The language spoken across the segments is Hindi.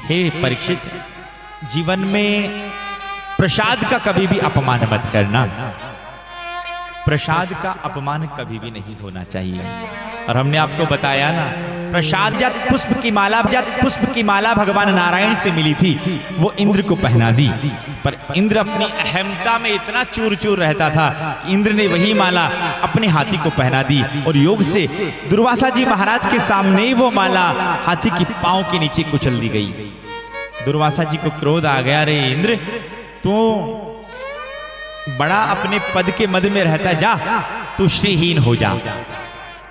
हे परीक्षित, जीवन में प्रसाद का कभी भी अपमान मत करना। प्रसाद का अपमान कभी भी नहीं होना चाहिए। और हमने आपको बताया ना, प्रसाद जब पुष्प की माला भगवान नारायण से मिली थी, वो इंद्र को पहना दी। पर इंद्र अपनी अहमता में इतना चूर चूर रहता था कि इंद्र ने वही माला अपने हाथी को पहना दी। और योग से दुर्वासा जी महाराज के सामने ही वो माला हाथी की पांव के नीचे कुचल दी गई। दुर्वासा जी को क्रोध आ गया, रे इंद्र, तू बड़ा अपने पद के मद में रहता, जा तू श्रीहीन हो जा।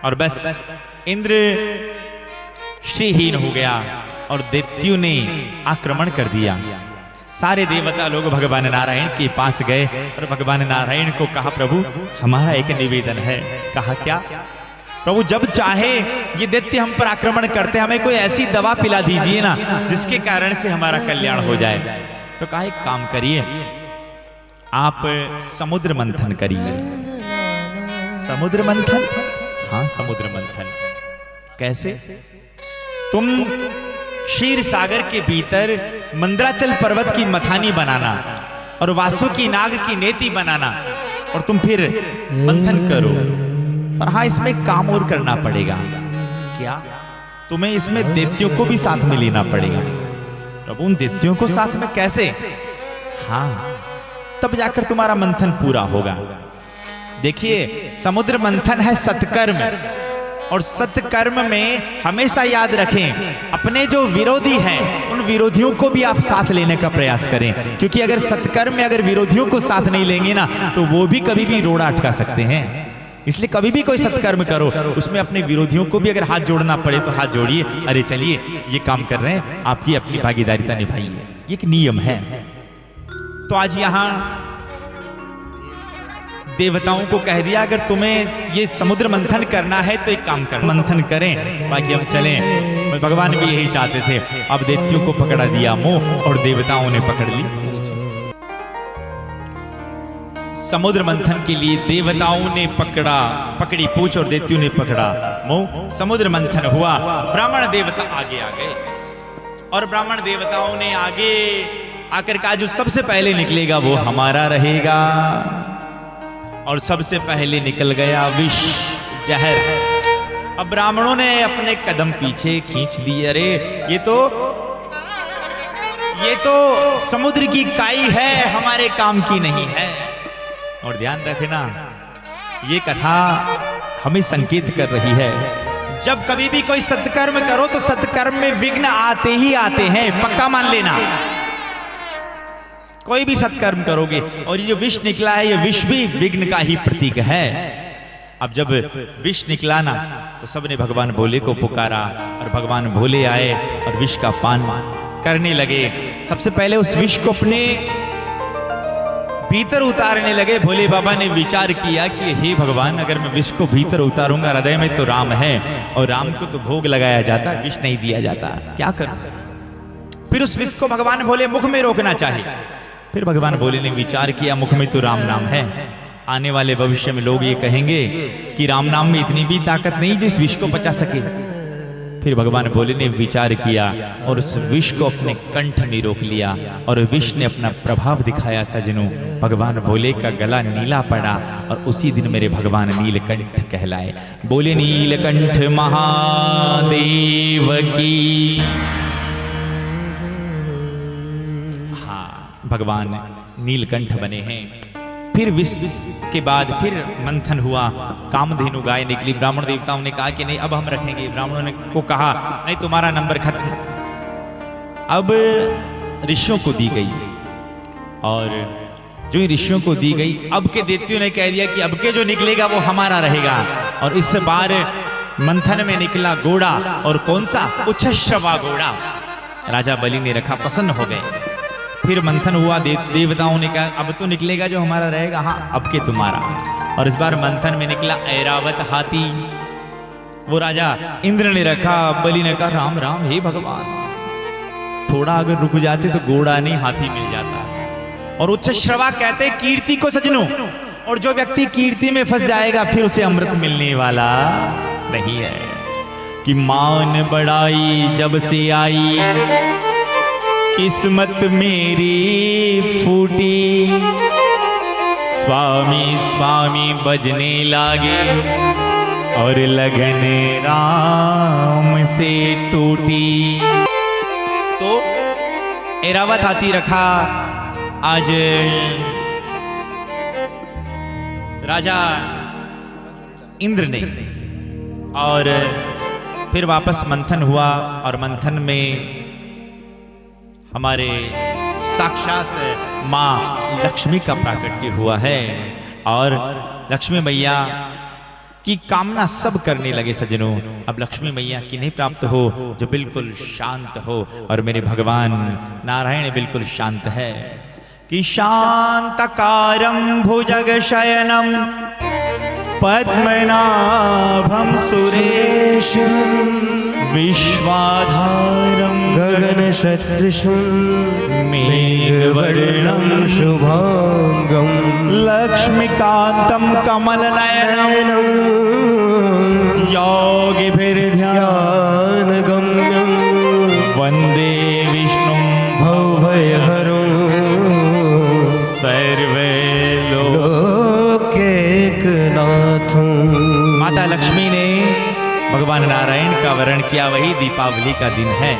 और बस इंद्र श्रीहीन हो गया और दैत्यों ने आक्रमण कर दिया। सारे देवता लोग भगवान नारायण के पास गए और भगवान नारायण को कहा, प्रभु हमारा एक निवेदन है। कहा, क्या? प्रभु जब चाहे ये दैत्य हम पर आक्रमण करते, हमें कोई ऐसी दवा पिला दीजिए ना जिसके कारण से हमारा कल्याण हो जाए। तो कहा, एक काम करिए, आप समुद्र मंथन करिए। समुद्र मंथन? हाँ, समुद्र मंथन। कैसे? तुम क्षीर सागर के भीतर मंदराचल पर्वत की मथानी बनाना और वासुकी नाग की नेति बनाना और तुम फिर मंथन करो। पर हाँ, इसमें काम और करना पड़ेगा। क्या? तुम्हें इसमें दैत्यों को भी साथ में लेना पड़ेगा। प्रभु उन दैत्यों को साथ में कैसे? हाँ, तब जाकर तुम्हारा मंथन पूरा होगा। देखिए, समुद्र मंथन है सत्कर्म, और सत्कर्म में हमेशा याद रखें, अपने जो विरोधी हैं उन विरोधियों को भी आप साथ लेने का प्रयास करें। क्योंकि अगर सत्कर्म में अगर विरोधियों को साथ नहीं लेंगे ना, तो वो भी कभी भी रोड़ा अटका सकते हैं। इसलिए कभी भी कोई सत्कर्म करो, उसमें अपने विरोधियों को भी अगर हाथ जोड़ना पड़े तो हाथ जोड़िए। अरे चलिए, ये काम कर रहे हैं, आपकी अपनी भागीदारिता निभाइए, एक नियम है। तो आज यहां देवताओं को कह दिया, अगर तुम्हें ये समुद्र मंथन करना है तो एक काम कर, मंथन करें, बाकी हम चलें। भगवान भी यही चाहते थे। अब दैत्यों को पकड़ा दिया मोह और देवताओं ने पकड़ ली। समुद्र मंथन के लिए देवताओं ने पकड़ी पूंछ और दैत्यों ने पकड़ा मोह। समुद्र मंथन हुआ, ब्राह्मण देवता आगे आ गए और ब्राह्मण देवताओं ने आगे आकर कहा, जो सबसे पहले निकलेगा वो हमारा रहेगा। और सबसे पहले निकल गया विष, जहर। अब ब्राह्मणों ने अपने कदम पीछे खींच दिए। अरे ये तो समुद्र की काई है, हमारे काम की नहीं है। और ध्यान रखना, ये कथा हमें संकेत कर रही है, जब कभी भी कोई सत्कर्म करो तो सत्कर्म में विघ्न आते ही आते हैं, पक्का मान लेना। कोई भी सत्कर्म करोगे, और ये जो विष निकला है, ये विष भी विघ्न का ही प्रतीक है। अब जब विष निकला ना, तो सबने भगवान भोले को पुकारा और भगवान भोले आए और विष का पान करने लगे। सबसे पहले उस विष को अपने भीतर उतारने लगे। भोले बाबा ने विचार किया कि हे भगवान, अगर मैं विष को भीतर उतारूंगा, हृदय में तो राम है और राम को तो भोग लगाया जाता, विष नहीं दिया जाता, क्या करूं? फिर उस विष को भगवान भोले मुख में रोकना चाहिए। फिर भगवान भोले ने विचार किया, मुख में तो राम नाम है, आने वाले भविष्य में लोग ये कहेंगे कि राम नाम में इतनी भी ताकत नहीं जिस विष को पचा सके। फिर भगवान भोले ने विचार किया और उस विष को अपने कंठ में रोक लिया और विष ने अपना प्रभाव दिखाया। सजनों, भगवान भोले का गला नीला पड़ा और उसी दिन मेरे भगवान नीलकंठ कहलाए। बोले नीलकंठ महादेव की। भगवान नीलकंठ बने हैं। फिर विष के बाद फिर मंथन हुआ, कामधेनु गाय निकली। ब्राह्मण देवताओं ने कहा कि नहीं, अब हम रखेंगे। ब्राह्मणों ने को कहा, नहीं, तुम्हारा नंबर खत्म। अब ऋषियों को दी गई, और जो ऋषियों को दी गई, अब के दैत्यों ने कह दिया कि अब के जो निकलेगा वो हमारा रहेगा। और इस बार मंथन में निकला घोड़ा, और कौन सा? उच्छश्रवा घोड़ा। राजा बलि ने रखा, प्रसन्न हो गए। फिर मंथन हुआ, देवताओं ने कहा अब तो निकलेगा जो हमारा रहेगा, हाँ अब के तुम्हारा। और इस बार मंथन में निकला ऐरावत हाथी। वो राजा इंद्र ने रखा, बलि ने कहा राम राम, हे भगवान, थोड़ा अगर रुक जाते तो घोड़ा नहीं हाथी मिल जाता। और उच्छश्रवा कहते कीर्ति को सजनों, और जो व्यक्ति कीर्ति में फंस जाएगा फिर उसे अमृत मिलने वाला नहीं है। कि मान बढ़ाई जब से आई किस्मत मेरी फूटी। स्वामी स्वामी बजने लागे और लगन राम से टूटी। तो एरावत हाथी रखा आज राजा इंद्र ने, और फिर वापस मंथन हुआ और मंथन में हमारे साक्षात मां लक्ष्मी का प्राकट्य हुआ है और लक्ष्मी मैया की कामना सब करने लगे सज्जनों। अब लक्ष्मी मैया की नहीं प्राप्त हो जो बिल्कुल शांत हो, और मेरे भगवान नारायण बिल्कुल शांत है कि शांतकारं भुजगशयनं पद्मनाभं सुरेशं विश्वाधारं गगनसदृशं मेघवर्णं शुभांगं लक्ष्मीकान्तं कमलनयनं योगिभिर्ध्यानगम्यं वन्दे विष्णुं भवभयहरं सर्वलोकैकनाथं। माता लक्ष्मी ने भगवान नारायण का वरण किया, वही दीपावली का दिन है।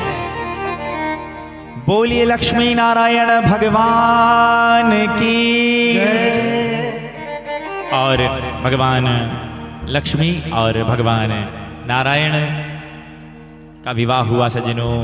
बोलिए लक्ष्मी नारायण भगवान की। और भगवान लक्ष्मी और भगवान नारायण का विवाह हुआ सज्जनों।